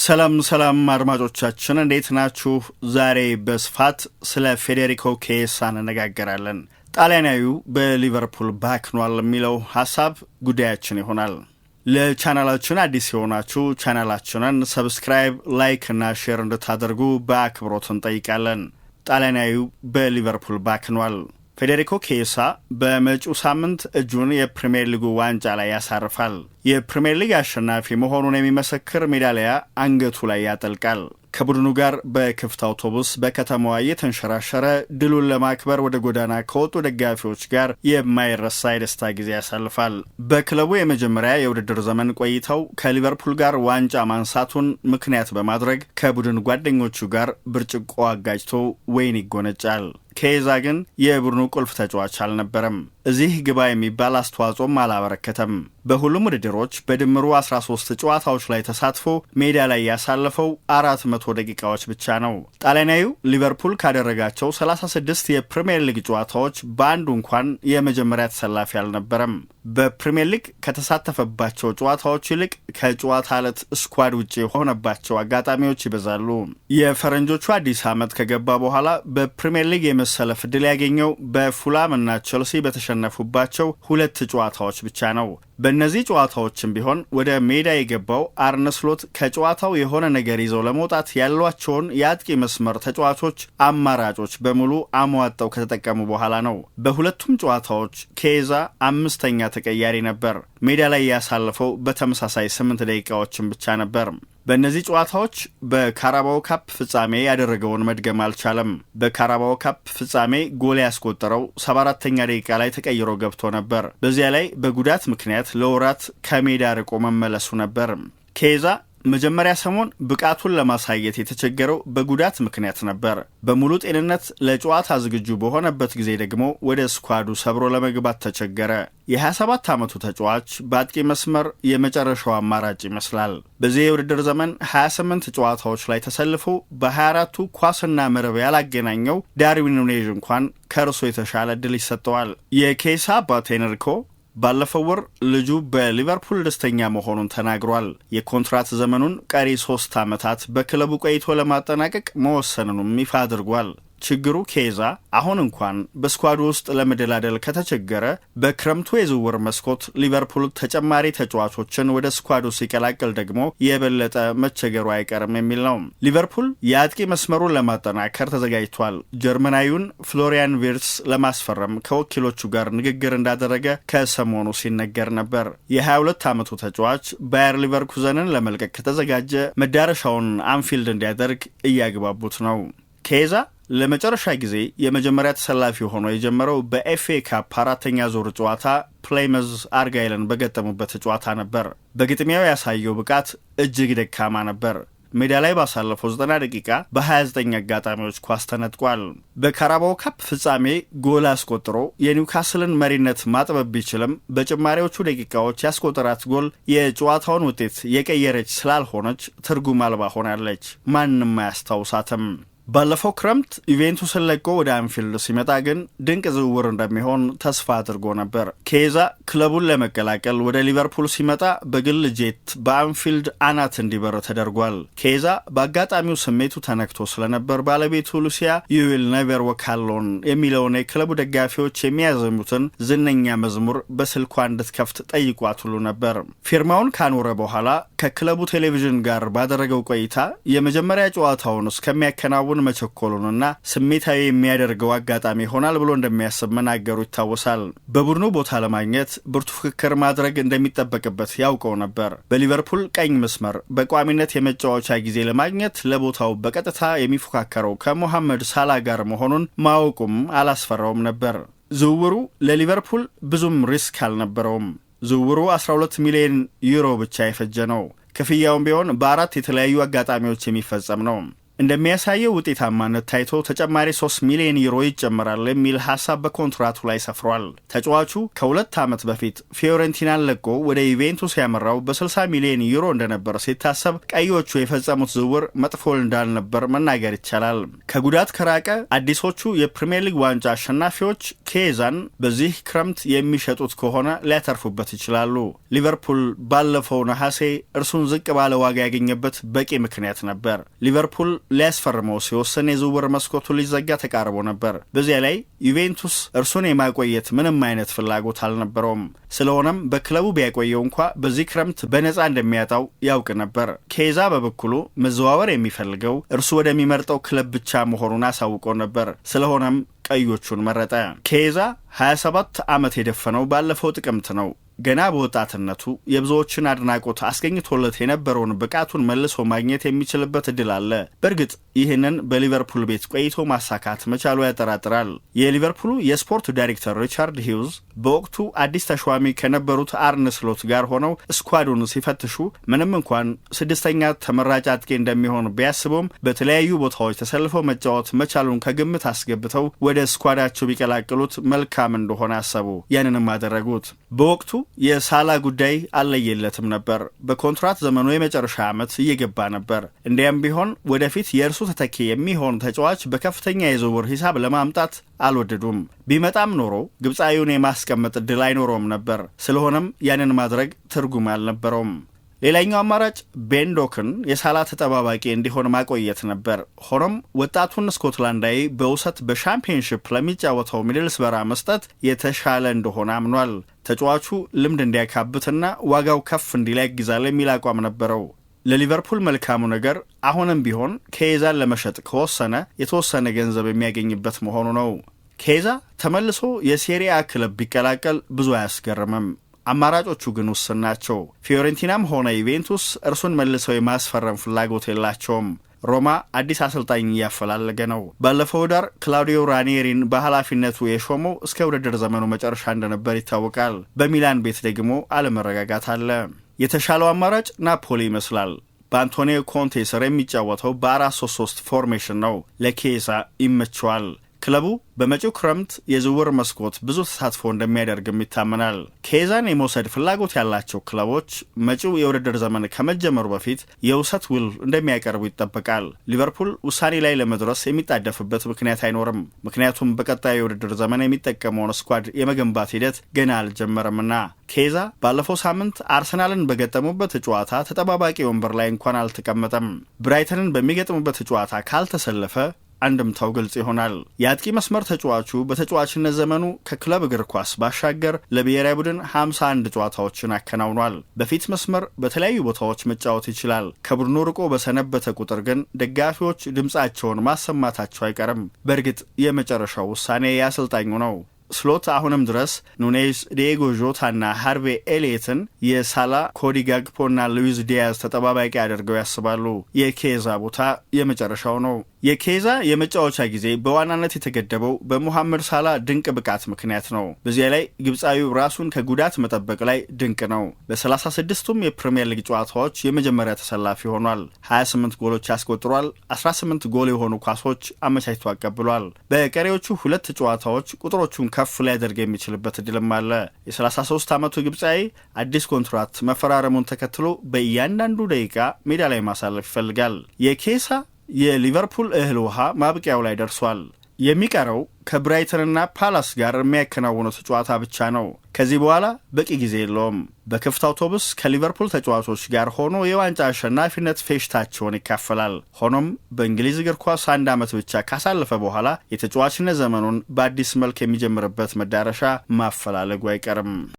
ሰላም አድማጮቻችን እንዴት ናችሁ? ዛሬ በስፋት ስለ ፌዴሪኮ ኬሳ እንነጋገራለን። ጣሊያናዊው በሊቨርፑል ባክኗል የሚለው ሐሳብ ጉዳያችን ይሆናል። ለቻናላችን አዲስ የሆናችሁ ቻናላችንን ሰብስክራይብ፣ ላይክ እና ሼር እንድታደርጉ በአክብሮት እንጠይቃለን። ጣሊያናዊው በሊቨርፑል ባክኗል። ፌዴሪኮ ኬሳ በመጪው ሳምንት እጁን የፕሪሚየር ሊጉ ዋንጫ ላይ ያሳርፋል። የፕሪሚየር ሊግ አሸናፊ መሆኑን የሚመሰክር ሜዳሊያ አንገቱ ላይ ያጠልቃል። ከቡድኑ ጋር በክፍት አውቶቡስ በከተማዋ እየተንሸራሸረ ድሉን ለማክበር ወደ ጎዳና ከወጡ ደጋፊዎች ጋር የማይረሳ የደስታ ጊዜ ያሳልፋል። በክለቡ የመጀመሪያ የውድድር ዘመን ቆይታው ከሊቨርፑል ጋር ዋንጫ ማንሳቱን ምክንያት በማድረግ ከቡድን ጓደኞቹ ጋር ብርጭቆ አጋጅቶ ወይን ይጎነጫል። ኬዛ ግን የቡድኑ ቁልፍ ተጫዋች አልነበረም። እዚህ ግባ የሚባል አስተዋጽኦም አላበረከተም። በሁሉም ውድድሮች በድምሩ 13 ጨዋታዎች ላይ ተሳትፎ ሜዳ ላይ ያሳለፈው 400 ደቂቃዎች ብቻ ነው። ጣሊያናዊው ሊቨርፑል ካደረጋቸው 36 የፕሪሚየር ሊግ ጨዋታዎች በአንዱ እንኳን የመጀመሪያ ተሰላፊ አልነበረም። በፕሪሚየር ሊግ ከተሳተፈባቸው ጨዋታዎች ይልቅ ከጨዋታ ዕለት ስኳድ ውጭ የሆነባቸው አጋጣሚዎች ይበዛሉ። የፈረንጆቹ አዲስ ዓመት ከገባ በኋላ በፕሪሚየር ሊግ የመሰለፍ ዕድል ያገኘው በፉላም እና ቼልሲ በተሸነፉባቸው 2 ጨዋታዎች ብቻ ነው። በእነዚህ ጨዋታዎችም ቢሆን ወደ ሜዳ የገባው አርነ ስሎት ከጨዋታው የሆነ ነገር ይዘው ለመውጣት ያሏቸውን የአጥቂ መስመር ተጫዋቾች አማራጮች በሙሉ አሟጠው ከተጠቀሙ በኋላ ነው። በሁለቱም ጨዋታዎች ኬዛ 5ኛ ተቀያሪ ነበር። ሜዳ ላይ ያሳለፈው በተመሳሳይ 8 ደቂቃዎችን ብቻ ነበር። በእነዚህ ጨዋታዎች በካራባኦ ካፕ ፍጻሜ ያደረገውን መድገም አልቻለም። በካራባኦ ካፕ ፍጻሜ ጎል ያስቆጠረው 74ኛ ደቂቃ ላይ ተቀይሮ ገብቶ ነበር። በዚያ ላይ በጉዳት ምክንያት ለወራት ከሜዳ ርቆ መመለሱ ነበር። ኬዛ መጀመሪያ ሰሞን ብቃቱን ለማሳየት የተቸገረው በጉዳት ምክንያት ነበር። በሙሉ ጤንነት ለጨዋታ ዝግጁ በሆነበት ጊዜ ደግሞ ወደ ስኳዱ ሰብሮ ለመግባት ተቸገረ። የ27 ዓመቱ ተጫዋች በአጥቂ መስመር የመጨረሻው አማራጭ ይመስላል። በዚህ የውድድር ዘመን 28 ጨዋታዎች ላይ ተሰልፎ በ24ቱ ኳስና መረብ ያላገናኘው ዳርዊን ኑኔዝ እንኳን ከእርሱ የተሻለ ዕድል ይሰጠዋል። የኬሳ አባት ኤንሪኮ ባለፈው ወር ልጁ በሊቨርፑል ደስተኛ መሆኑን ተናግሯል። የኮንትራት ዘመኑን ቀሪ 3 ዓመታት በክለቡ ቆይቶ ለማጠናቀቅ መወሰኑንም ይፋ አድርጓል። ችግሩ ኬዛ አሁን እንኳን በስኳዱ ውስጥ ለመደላደል ከተቸገረ በክረምቱ የዝውውር መስኮት ሊቨርፑል ተጨማሪ ተጫዋቾችን ወደ ስኳዱ ሲቀላቅል ደግሞ የበለጠ መቸገሩ አይቀርም የሚል ነው። ሊቨርፑል የአጥቂ መስመሩን ለማጠናከር ተዘጋጅቷል። ጀርመናዊውን ፍሎሪያን ቪርትስ ለማስፈረም ከወኪሎቹ ጋር ንግግር እንዳደረገ ከሰሞኑ ሲነገር ነበር። የ22 ዓመቱ ተጫዋች ባየር ሊቨርኩዘንን ለመልቀቅ ከተዘጋጀ መዳረሻውን አንፊልድ እንዲያደርግ እያግባቡት ነው። ኬዛ ለመጨረሻ ጊዜ የመጀመሪያ ተሰላፊ ሆኖ የጀመረው በኤፍኤ ካፕ 4ኛ ዙር ጨዋታ ፕሌይመዝ አርጋይልን በገጠሙበት ጨዋታ ነበር። በግጥሚያው ያሳየው ብቃት እጅግ ደካማ ነበር። ሜዳ ላይ ባሳለፈው 90 ደቂቃ በ29 አጋጣሚዎች ኳስ ተነጥቋል። በካራባኦ ካፕ ፍጻሜ ጎል አስቆጥሮ የኒውካስልን መሪነት ማጥበብ ቢችልም በጭማሪዎቹ ደቂቃዎች ያስቆጠራት ጎል የጨዋታውን ውጤት የቀየረች ስላልሆነች ትርጉም አልባ ሆናለች። ማንም አያስታውሳትም። ባለፈው ክረምት ዩቬንቱስን ለቆ ወደ አንፊልድ ሲመጣ ግን ድንቅ ዝውውር እንደሚሆን ተስፋ አድርጎ ነበር። ኬዛ ክለቡን ለመቀላቀል ወደ ሊቨርፑል ሲመጣ በግል ጄት በአንፊልድ አናት እንዲበር ተደርጓል። ኬዛ በአጋጣሚው ስሜቱ ተነክቶ ስለነበር ባለቤቱ ሉሲያ ዩ ዊል ኔቨር ወክ አሎን የሚለውን የክለቡ ደጋፊዎች የሚያዘሙትን ዝነኛ መዝሙር በስልኳ እንድትከፍት ጠይቋት ሁሉ ነበር። ፊርማውን ካኖረ በኋላ ከክለቡ ቴሌቪዥን ጋር ባደረገው ቆይታ የመጀመሪያ ጨዋታውን እስከሚያከናውን መቸኮሉንና ስሜታዊ የሚያደርገው አጋጣሚ ይሆናል ብሎ እንደሚያስብ መናገሩ ይታወሳል። በቡድኑ ቦታ ለማግኘት ብርቱ ፍክክር ማድረግ እንደሚጠበቅበት ያውቀው ነበር። በሊቨርፑል ቀኝ መስመር በቋሚነት የመጫወቻ ጊዜ ለማግኘት ለቦታው በቀጥታ የሚፎካከረው ከሞሐመድ ሳላ ጋር መሆኑን ማወቁም አላስፈራውም ነበር። ዝውውሩ ለሊቨርፑል ብዙም ሪስክ አልነበረውም። ዝውውሩ 12 ሚሊዮን ዩሮ ብቻ የፈጀ ነው። ክፍያውም ቢሆን በ4 የተለያዩ አጋጣሚዎች የሚፈጸም ነው። እንደሚያሳየው ውጤታማነት ታይቶ ተጨማሪ 3 ሚሊዮን ዩሮ ይጨመራል የሚል ሐሳብ በኮንትራቱ ላይ ሰፍሯል። ተጫዋቹ ከ2 ዓመት በፊት ፊዮረንቲናን ለቆ ወደ ዩቬንቱስ ያመራው በ60 ሚሊዮን ዩሮ እንደነበር ሲታሰብ ቀዮቹ የፈጸሙት ዝውውር መጥፎ እንዳልነበር መናገር ይቻላል። ከጉዳት ከራቀ አዲሶቹ የፕሪሚየር ሊግ ዋንጫ አሸናፊዎች ኬዛን በዚህ ክረምት የሚሸጡት ከሆነ ሊያተርፉበት ይችላሉ። ሊቨርፑል ባለፈው ነሐሴ እርሱን ዝቅ ባለ ዋጋ ያገኘበት በቂ ምክንያት ነበር። ሊቨርፑል ሊያስፈርመው ሲወሰን የዝውውር መስኮቱ ሊዘጋ ተቃርቦ ነበር። በዚያ ላይ ዩቬንቱስ እርሱን የማቆየት ምንም አይነት ፍላጎት አልነበረውም። ስለሆነም በክለቡ ቢያቆየው እንኳ በዚህ ክረምት በነፃ እንደሚያጣው ያውቅ ነበር። ኬዛ በበኩሉ መዘዋወር የሚፈልገው እርሱ ወደሚመርጠው ክለብ ብቻ መሆኑን አሳውቆ ነበር። ስለሆነም ቀዮቹን መረጠ። ኬዛ 27 ዓመት የደፈነው ባለፈው ጥቅምት ነው። ገና በወጣትነቱ የብዙዎችን አድናቆት አስገኝቶለት የነበረውን ብቃቱን መልሶ ማግኘት የሚችልበት እድል አለ። በእርግጥ ይህንን በሊቨርፑል ቤት ቆይቶ ማሳካት መቻሉ ያጠራጥራል። የሊቨርፑሉ የስፖርት ዳይሬክተር ሪቻርድ ሂውዝ በወቅቱ አዲስ ተሿሚ ከነበሩት አርነ ስሎት ጋር ሆነው ስኳዱን ሲፈትሹ ምንም እንኳን 6ኛ ተመራጭ አጥቂ እንደሚሆን ቢያስቡም በተለያዩ ቦታዎች ተሰልፈው መጫወት መቻሉን ከግምት አስገብተው ወደ ስኳዳቸው ቢቀላቅሉት መልካም እንደሆነ አሰቡ። ያንንም አደረጉት። በወቅቱ የሳላ ጉዳይ አለየለትም ነበር። በኮንትራት ዘመኑ የመጨረሻ ዓመት እየገባ ነበር። እንዲያም ቢሆን ወደፊት የእርሱ ተተኪ የሚሆን ተጫዋች በከፍተኛ የዝውውር ሂሳብ ለማምጣት አልወደዱም። ቢመጣም ኖሮ ግብፃዊውን የማስቀመጥ እድል አይኖረውም ነበር። ስለሆነም ያንን ማድረግ ትርጉም አልነበረውም። ሌላኛው አማራጭ ቤንዶክን የሳላ ተጠባባቂ እንዲሆን ማቆየት ነበር። ሆኖም ወጣቱን ስኮትላንዳዊ በውሰት በሻምፒዮንሺፕ ለሚጫወተው ሚድልስበራ መስጠት የተሻለ እንደሆነ አምኗል። ተጫዋቹ ልምድ እንዲያካብትና ዋጋው ከፍ እንዲል ያግዛል የሚል አቋም ነበረው። ለሊቨርፑል መልካሙ ነገር አሁንም ቢሆን ኬዛን ለመሸጥ ከወሰነ የተወሰነ ገንዘብ የሚያገኝበት መሆኑ ነው። ኬዛ ተመልሶ የሴሪያ ክለብ ቢቀላቀል ብዙ አያስገርምም። አማራጮቹ ግን ውስን ናቸው። ፊዮረንቲናም ሆነ ዩቬንቱስ እርሱን መልሰው የማስፈረም ፍላጎት የላቸውም። ሮማ አዲስ አሰልጣኝ እያፈላለገ ነው። ባለፈው ዳር ክላውዲዮ ራኒሪን በኃላፊነቱ የሾመው እስከ ውድድር ዘመኑ መጨረሻ እንደነበር ይታወቃል። በሚላን ቤት ደግሞ አለመረጋጋት አለ። የተሻለው አማራጭ ናፖሊ ይመስላል። በአንቶኒዮ ኮንቴ ስር የሚጫወተው በ4-3-3 ፎርሜሽን ነው። ለኬዛ ይመቸዋል። ክለቡ በመጪው ክረምት የዝውውር መስኮት ብዙ ተሳትፎ እንደሚያደርግም ይታመናል። ኬዛን የመውሰድ ፍላጎት ያላቸው ክለቦች መጪው የውድድር ዘመን ከመጀመሩ በፊት የውሰት ውል እንደሚያቀርቡ ይጠበቃል። ሊቨርፑል ውሳኔ ላይ ለመድረስ የሚጣደፍበት ምክንያት አይኖርም። ምክንያቱም በቀጣዩ የውድድር ዘመን የሚጠቀመውን ስኳድ የመገንባት ሂደት ገና አልጀመረምና። ኬዛ ባለፈው ሳምንት አርሰናልን በገጠሙበት ጨዋታ ተጠባባቂ ወንበር ላይ እንኳን አልተቀመጠም። ብራይተንን በሚገጥሙበት ጨዋታ ካልተሰለፈ አንድምታው ግልጽ ይሆናል። የአጥቂ መስመር ተጫዋቹ በተጫዋችነት ዘመኑ ከክለብ እግር ኳስ ባሻገር ለብሔራዊ ቡድን 51 ጨዋታዎችን አከናውኗል። በፊት መስመር በተለያዩ ቦታዎች መጫወት ይችላል። ከቡድኑ ርቆ በሰነበተ ቁጥር ግን ደጋፊዎች ድምፃቸውን ማሰማታቸው አይቀርም። በእርግጥ የመጨረሻው ውሳኔ የአሰልጣኙ ነው። ስሎት አሁንም ድረስ ኑኔዝ፣ ዲዬጎ ዦታና ሃርቬ ኤሊየትን የሳላ፣ ኮዲ ጋግፖና ሉዊዝ ዲያዝ ተጠባባቂ አድርገው ያስባሉ። የኬዛ ቦታ የመጨረሻው ነው። የኬዛ የመጫወቻ ጊዜ በዋናነት የተገደበው በሙሐመድ ሳላ ድንቅ ብቃት ምክንያት ነው። በዚያ ላይ ግብፃዊው ራሱን ከጉዳት መጠበቅ ላይ ድንቅ ነው። በ36ቱም የፕሪሚየር ሊግ ጨዋታዎች የመጀመሪያ ተሰላፊ ሆኗል። 28 ጎሎች ያስቆጥሯል። 18 ጎል የሆኑ ኳሶች አመቻችቶ አቀብሏል። በቀሪዎቹ 2 ጨዋታዎች ቁጥሮቹን ከፍ ሊያደርግ የሚችልበት እድልም አለ። የ33 ዓመቱ ግብፃዊ አዲስ ኮንትራት መፈራረሙን ተከትሎ በእያንዳንዱ ደቂቃ ሜዳ ላይ ማሳለፍ ይፈልጋል። የኬሳ የሊቨርፑል እህል ውሃ ማብቂያው ላይ ደርሷል። የሚቀረው ከብራይተንና ፓላስ ጋር የሚያከናውኑት ጨዋታ ብቻ ነው። ከዚህ በኋላ በቂ ጊዜ የለውም። በክፍት አውቶቡስ ከሊቨርፑል ተጫዋቾች ጋር ሆኖ የዋንጫ አሸናፊነት ፌሽታቸውን ይካፈላል። ሆኖም በእንግሊዝ እግር ኳስ 1 ዓመት ብቻ ካሳለፈ በኋላ የተጫዋችነት ዘመኑን በአዲስ መልክ የሚጀምርበት መዳረሻ ማፈላለጉ አይቀርም።